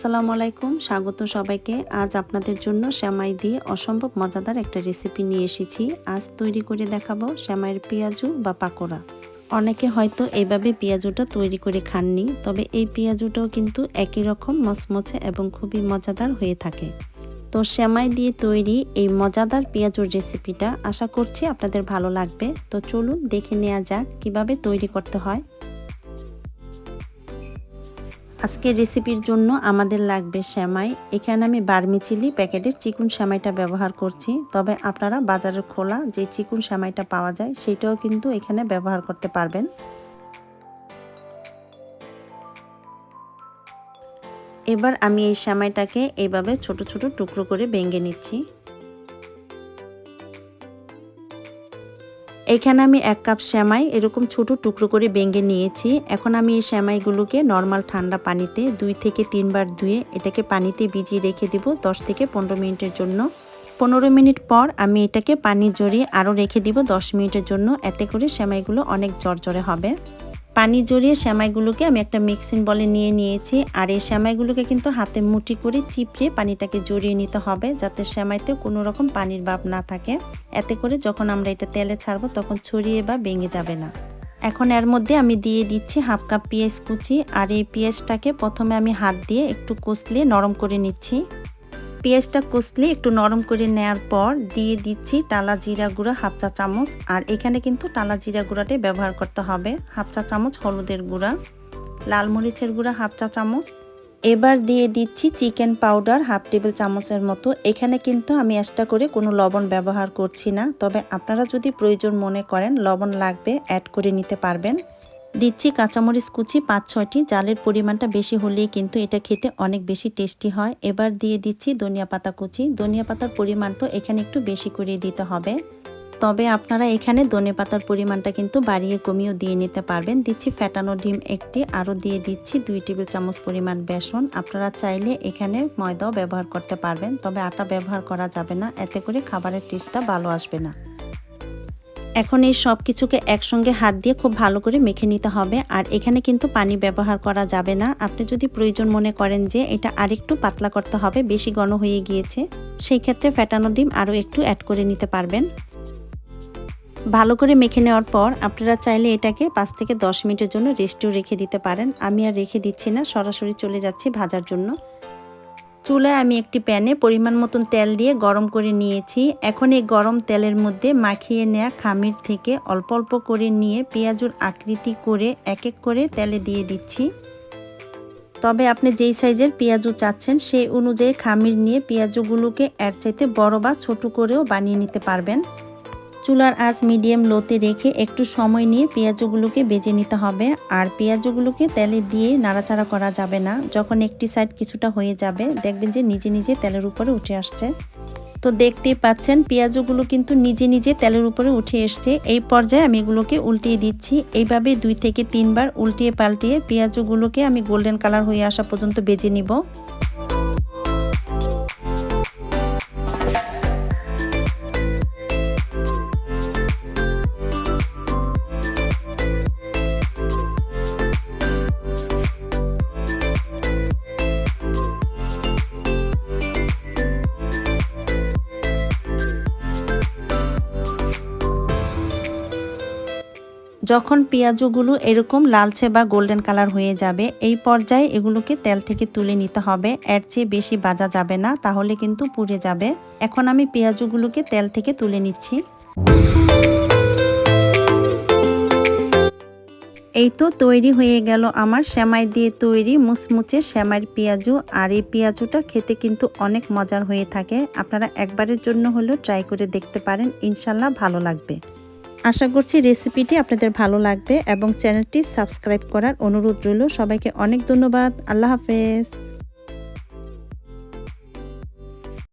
আসসালামু আলাইকুম, স্বাগত সবাইকে। আজ আপনাদের জন্য সেমাই দিয়ে অসম্ভব মজাদার একটা রেসিপি নিয়ে এসেছি। আজ তৈরি করে দেখাবো সেমাইয়ের পেঁয়াজু বা পাকোড়া। অনেকে হয়তো এইভাবে পেঁয়াজুটা তৈরি করে খাননি, তবে এই পেঁয়াজুটাও কিন্তু একই রকম মচমচে এবং খুবই মজাদার হয়ে থাকে। তো সেমাই দিয়ে তৈরি এই মজাদার পেঁয়াজুর রেসিপিটা আশা করছি আপনাদের ভালো লাগবে। তো চলুন দেখে নেওয়া যাক কিভাবে তৈরি করতে হয়। আজকের রেসিপির জন্য আমাদের লাগবে সেমাই। এখানে আমি ভার্মিসেলি প্যাকেটের চিকন সেমাইটা ব্যবহার করছি, তবে আপনারা বাজারের খোলা যে চিকন সেমাইটা পাওয়া যায় সেটাও কিন্তু এখানে ব্যবহার করতে পারবেন। এবার আমি এই সেমাইটাকে এইভাবে ছোট ছোট টুকরো করে ভেঙে নিচ্ছি। এখানে আমি 1 কাপ সেমাই এরকম ছোট টুকরো করে ভেঙে নিয়েছি। এখন আমি এই সেমাইগুলোকে নরমাল ঠান্ডা পানিতে 2 থেকে 3 বার ধুয়ে এটাকে পানিতে ভিজিয়ে রেখে দেব 10 থেকে 15 মিনিটের জন্য। 15 মিনিট পর আমি এটাকে পানি ঝরিয়ে আরও রেখে দিব 10 মিনিটের জন্য। এতে করে সেমাইগুলো অনেক ঝরঝরে হবে। পানি ঝরিয়ে সেমাইগুলোকে আমি একটা মিক্সিং বলে নিয়েছি। আর এই সেমাইগুলোকে কিন্তু হাতে মুঠি করে চিপড়ে পানিটাকে ঝরিয়ে নিতে হবে, যাতে সেমাইতে কোনো রকম পানির ভাব না থাকে। এতে করে যখন আমরা এটা তেলে ছাড়বো তখন ছড়িয়ে বা ভেঙে যাবে না। এখন এর মধ্যে আমি দিয়ে দিচ্ছি 1/2 কাপ পেঁয়াজ কুচি। আর এই পেঁয়াজটাকে প্রথমে আমি হাত দিয়ে একটু কষলিয়ে নরম করে নিচ্ছি। পেঁয়াজটা কষলে একটু নরম করে নেওয়ার পর দিয়ে দিচ্ছি টালা জিরা গুঁড়া 1/2 চা চামচ। আর এখানে কিন্তু টালা জিরা গুঁড়াটাই ব্যবহার করতে হবে। 1/2 চা চামচ হলুদের গুঁড়া, লাল মরিচের গুঁড়া 1/2 চা চামচ। এবার দিয়ে দিচ্ছি চিকেন পাউডার 1/2 টেবিল চামচের মতো। এখানে কিন্তু আমি এক্সট্রা করে কোনো লবণ ব্যবহার করছি না, তবে আপনারা যদি প্রয়োজন মনে করেন লবণ লাগবে অ্যাড করে নিতে পারবেন। দিচ্ছি কাঁচামরিচ কুচি 5-6টি। জালের পরিমাণটা বেশি হলেই কিন্তু এটা খেতে অনেক বেশি টেস্টি হয়। এবার দিয়ে দিচ্ছি ধনিয়া পাতা কুচি। ধনিয়া পাতার পরিমাণটা এখানে একটু বেশি করে দিতে হবে, তবে আপনারা এখানে ধনিয়া পাতার পরিমাণটা কিন্তু বাড়িয়ে কমিয়েও দিয়ে নিতে পারবেন। দিচ্ছি ফেটানো ডিম একটি, আরও দিয়ে দিচ্ছি 2 টেবিল চামচ পরিমাণ বেসন। আপনারা চাইলে এখানে ময়দাও ব্যবহার করতে পারবেন, তবে আটা ব্যবহার করা যাবে না, এতে করে খাবারের টেস্টটা ভালো আসবে না। এখন এই সব কিছুকে একসঙ্গে হাত দিয়ে খুব ভালো করে মেখে নিতে হবে। আর এখানে কিন্তু পানি ব্যবহার করা যাবে না। আপনি যদি প্রয়োজন মনে করেন যে এটা আরেকটু পাতলা করতে হবে, বেশি ঘন হয়ে গিয়েছে, সেই ক্ষেত্রে ফেটানো ডিম আরও একটু অ্যাড করে নিতে পারবেন। ভালো করে মেখে নেওয়ার পর আপনারা চাইলে এটাকে 5 থেকে 10 মিনিটের জন্য রেস্টেও রেখে দিতে পারেন। আমি আর রেখে দিচ্ছি না, সরাসরি চলে যাচ্ছি ভাজার জন্য। চুলায় আমি একটি প্যানে পরিমাণ মতন তেল দিয়ে গরম করে নিয়েছি। এখন এই গরম তেলের মধ্যে মাখিয়ে নেওয়া খামির থেকে অল্প অল্প করে নিয়ে পেঁয়াজুর আকৃতি করে এক এক করে তেলে দিয়ে দিচ্ছি। তবে আপনি যেই সাইজের পেঁয়াজু চাচ্ছেন সেই অনুযায়ী খামির নিয়ে পেঁয়াজুগুলোকে এর চাইতে বড় বা ছোট করেও বানিয়ে নিতে পারবেন। চুলার আঁচ মিডিয়াম লোতে রেখে একটু সময় নিয়ে পেঁয়াজগুলোকে ভেজে নিতে হবে। আর পেঁয়াজগুলোকে তেলে দিয়ে নাড়াচাড়া করা যাবে না। যখন একটি সাইড কিছুটা হয়ে যাবে দেখবেন যে নিজে নিজে তেলের উপরে উঠে আসছে। তো দেখতেই পাচ্ছেন পেঁয়াজগুলো কিন্তু নিজে নিজে তেলের উপরে উঠে এসছে। এই পর্যায়ে আমি এগুলোকে উল্টিয়ে দিচ্ছি। এইভাবে 2 থেকে 3 বার উল্টিয়ে পাল্টিয়ে পেঁয়াজগুলোকে আমি গোল্ডেন কালার হয়ে আসা পর্যন্ত ভেজে নিব। যখন পেঁয়াজগুলো এরকম লালচে বা গোল্ডেন কালার হয়ে যাবে, এই পর্যায়ে এগুলোকে তেল থেকে তুলে নিতে হবে। এর চেয়ে বেশি ভাজা যাবে না, তাহলে কিন্তু পুড়ে যাবে। এখন আমি পেঁয়াজগুলোকে তেল থেকে তুলে নিচ্ছি। এই তো তৈরি হয়ে গেল আমার সেমাই দিয়ে তৈরি মুচমুচে সেমাইয়ের পেঁয়াজু। আর এই পেঁয়াজুটা খেতে কিন্তু অনেক মজার হয়ে থাকে। আপনারা একবারের জন্য হলেও ট্রাই করে দেখতে পারেন, ইনশাল্লাহ ভালো লাগবে। আশা করছি রেসিপিটি আপনাদের ভালো লাগবে এবং চ্যানেলটি সাবস্ক্রাইব করার অনুরোধ রইল। সবাইকে অনেক ধন্যবাদ। আল্লাহ হাফেজ।